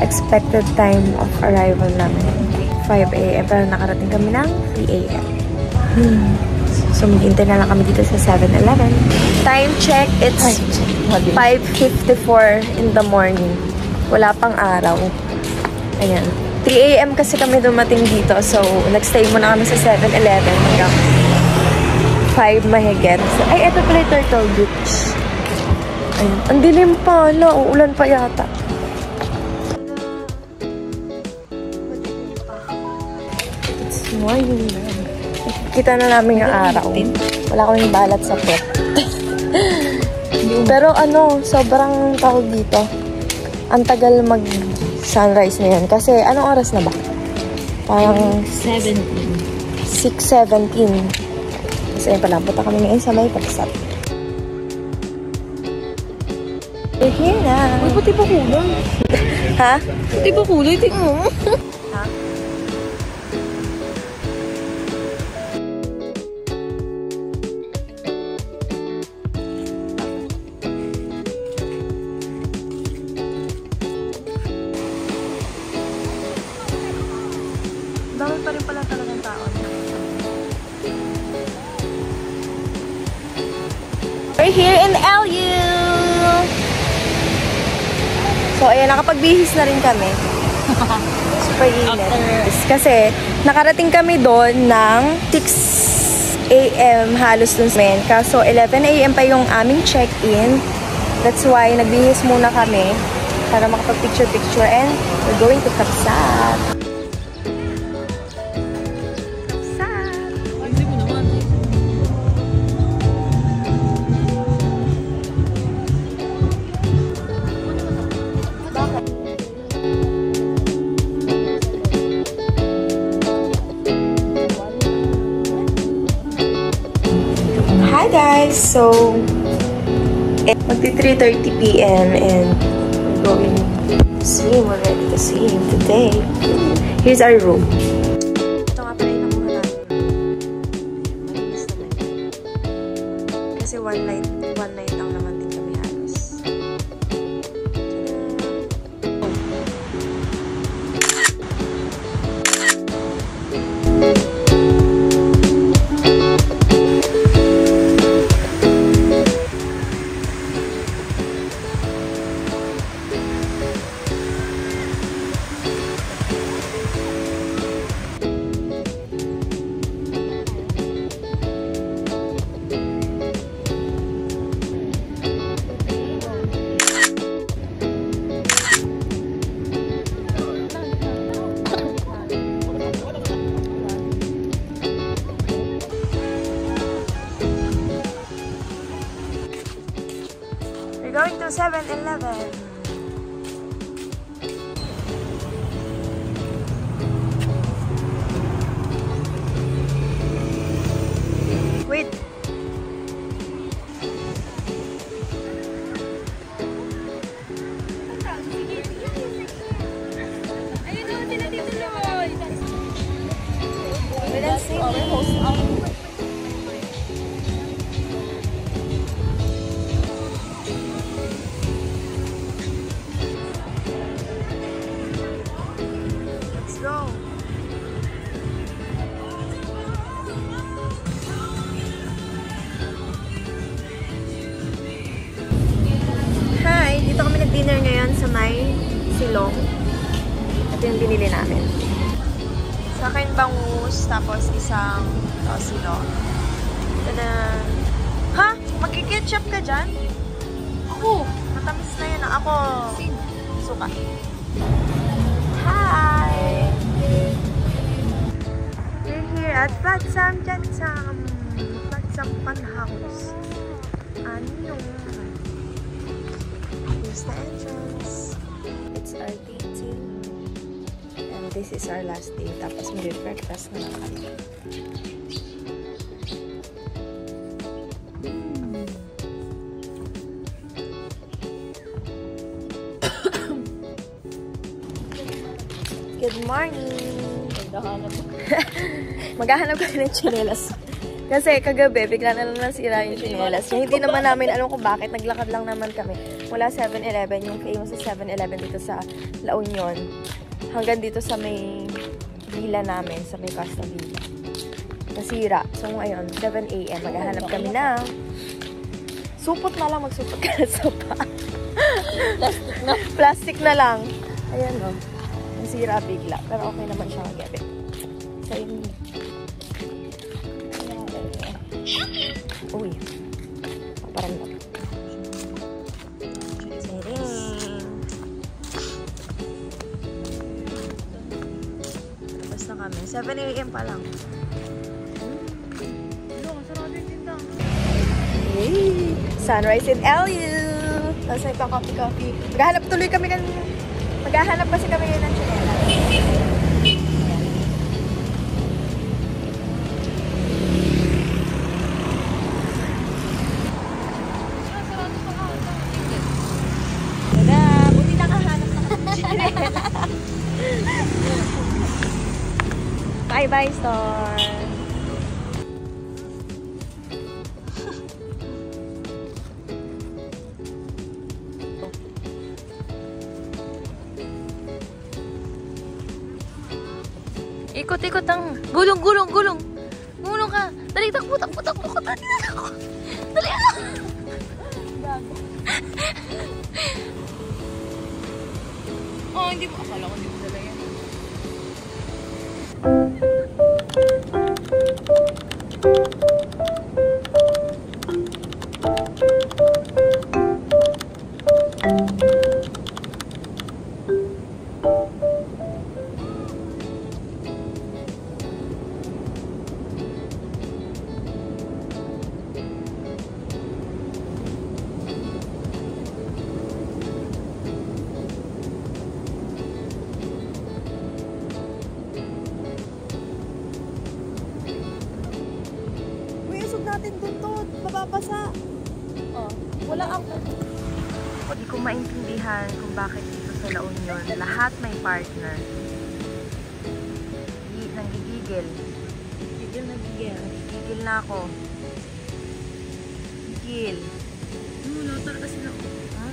Expected time of arrival namin 5 AM pero nakarating kami ng 3 AM. So maghintay na lang kami dito sa 7-Eleven. Time check, it's 5:54 in the morning. Wala pang araw. Ayan. 3 AM kasi kami dumating dito. So nagstay muna kami sa 7-Eleven hanggang 5 mahigit. So, ay, eto pala yung Turtle Beach. Ayan. Ang dilim pa. Uulan pa yata. Morning. Kita na namin yung araw. Wala kaming balat sa pet. Pero ano, sobrang tawag dito. Ang tagal mag-sunrise na yan. Kasi anong oras na ba? Parang 6:17. Kasi pala, punta kami ngayon sa may pagsat. We're here na. Uy, pati ba kulay? Ha? Pati ba kulay? Tingnan mo. Ha? Dami pa rin pala talagang tao. We're here in LU! So, ayan, nakapagbihis na rin kami. Super init. Kasi, nakarating kami doon ng 6 AM halos dun sa men. Kaso, 11 AM pa yung aming check-in. That's why, nagbihis muna kami para makapag-picture-picture and we're going to Kapsat. Hi guys! So, magti 3:30 PM and we're going to swim. We're ready to swim today. Here's our room. Ito nga pala yung nakuha natin. Malinis naman. Kasi one night lang naman din kami halos. We're going to 7-Eleven. Wait. Ayun o, sila dito Loy. Let's see. Dinner ngayon sa may silong. Ito yung binili namin. Sa akin bangus, tapos isang silong. Tada! Ha? Mag-ketchup ka dyan? Ako! Matamis na yun. Ako, Sin. suka. Hi! We're here at Platsam Jatsam. Platsam Fun House. Ano? Here's the entrance. It's our day 2. And this is our last day. Tapos mag-breakfast na lang kami. Good morning! Maghahanap kami ng tsinelas. Kasi kagabi, bigla na lang nasira yung tsinelas. Hindi naman namin alam kung bakit. Naglakad lang naman kami. Mula 7-Eleven, yung famous sa 7-Eleven dito sa La Union. Hanggang dito sa may villa namin, sa may Costa Villa. Nasira. So ngayon, 7 AM, maghahanap kami na. Supot na lang, magsupot ka na sa pa. Plastic na lang. Ayan o. Nasira bigla. Pero okay naman siya mag-ebit. So yun. Uy. Parang na. Tapos na kami. 7 AM pa lang. Yay! Sunrise in LU! Tapos may pa-coffee-coffee. Maghahanap tuloy kami Maghahanap kasi kami ngayon ng tsinelas. Tada! Buti nakahanap na kami ng tsinelas. Bye-bye, store! Ikot-ikot ang gulong. Gulong ka. Dali, takbo ka. Dali na. Oh, hindi mo. Akala ko hindi mo dala yan. Natin dun, mababasa. Oh, wala ako. Hindi ko maintindihan kung bakit dito sa La Union, lahat may partner. Nanggigigil. Gigil na ako. Gigil. Wala talaga sila. Ha?